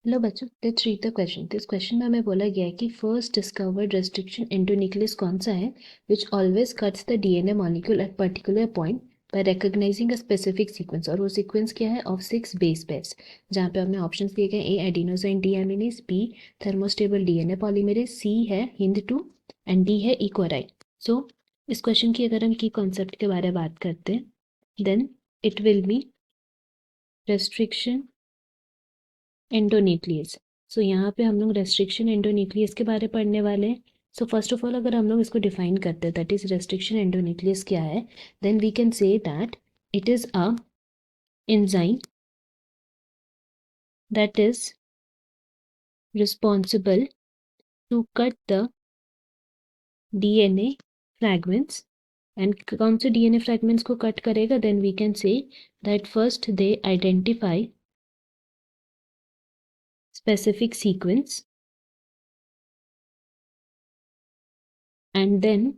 Hello बच्चों, let's read the question. तो इस क्वेश्चन में हमें बोला गया है कि फर्स्ट डिस्कवर्ड रेस्ट्रिक्शन एंडोन्यूक्लियस कौन सा है which always cuts the DNA molecule at particular point by recognising a specific sequence. और वो सीक्वेंस क्या है? ऑफ 6 बेस पेयर्स, जहाँ पे हमें ऑप्शंस दिए गए A adenosine deaminase, B thermostable DNA polymerase, C है HIND2 एंड डी है इक्वाराई। सो इस क्वेश्चन की अगर हम की कॉन्सेप्ट के बारे में बात करते हैं, then it will be restriction endonuclease. So यहाँ पे हम लोग रेस्ट्रिक्शन एंडोन्यूक्लियस के बारे में पढ़ने वाले हैं। सो फर्स्ट ऑफ ऑल अगर हम लोग इसको डिफाइन करते हैं, दैट इज रेस्ट्रिक्शन एंडोन्यूक्लियस क्या है, then we can say that it is a enzyme that is responsible to cut the DNA fragments. And कौन से डीएनए फ्रैगमेंट्स को कट करेगा? Then we can say that first they identify specific sequence and then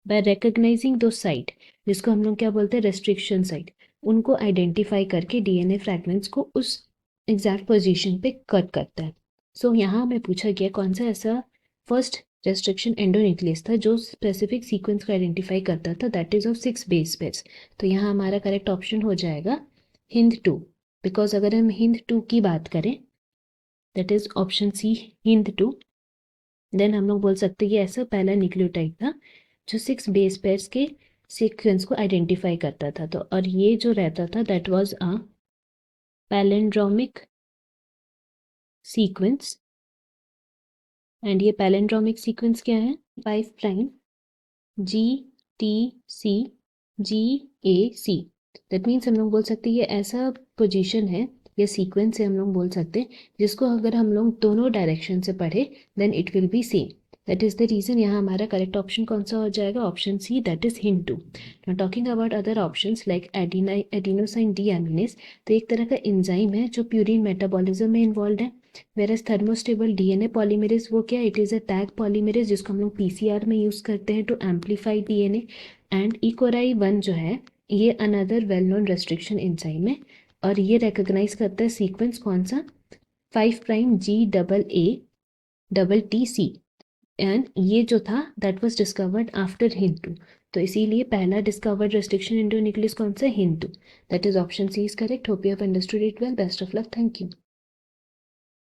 by recognizing दो site, जिसको हम लोग क्या बोलते हैं? रेस्ट्रिक्शन साइट, उनको आइडेंटिफाई करके डीएनए फ्रैगमेंट्स को उस एग्जैक्ट पोजीशन पे कट करता है। सो यहाँ हमें पूछा गया कौन सा ऐसा फर्स्ट रेस्ट्रिक्शन एंडोन्यूक्लियस था जो स्पेसिफिक सीक्वेंस को आइडेंटिफाई करता था, that is of 6 base pairs. तो यहाँ हमारा करेक्ट ऑप्शन हो जाएगा HIND2, बिकॉज अगर हम HIND2 की बात करें, that is option C HIND2, then हम लोग बोल सकते हैं कि ऐसा पहला न्यूक्लियोटाइड था जो 6 बेस पेयर्स के सीक्वेंस को आइडेंटिफाई करता था। तो और ये जो रहता था that was a palindromic sequence, and ये पैलिंड्रोमिक सीक्वेंस क्या है? 5 prime GTC GAC। That means हम लोग बोल सकते हैं ये ऐसा पोजीशन है या सीक्वेंस है, हम लोग बोल सकते हैं जिसको अगर हम लोग दोनों डायरेक्शन से पढ़े then it will be same. That is the reason यहाँ हमारा करेक्ट ऑप्शन कौन सा हो जाएगा? Option C, that is HIND2। Now talking about other options like adenosine deaminase, तो एक तरह का एंजाइम है जो प्यूरिन मेटाबॉलिज्म में इन्वॉल्व है। वेरस थर्मोस्टेबल डीएनए पॉलीमरेज वो क्या? It is a Taq polymerase जिसको हम लोग पीसीआर में यूज़ करते हैं टू एम्पलीफाई डीएनए। एंड इकोराई 1 जो है ये another well known restriction enzyme है, और ये रिकॉग्नाइज करता है सीक्वेंस कौन सा? 5 प्राइम GAATTC। एंड ये जो था that was discovered after HIND2। तो इसीलिए पहला डिस्कवर्ड रेस्ट्रिक्शन एंडोन्यूक्लियस कौन सा है? HIND2। That is option C is correct. Hope you have understood it well. Best of luck. Thank you.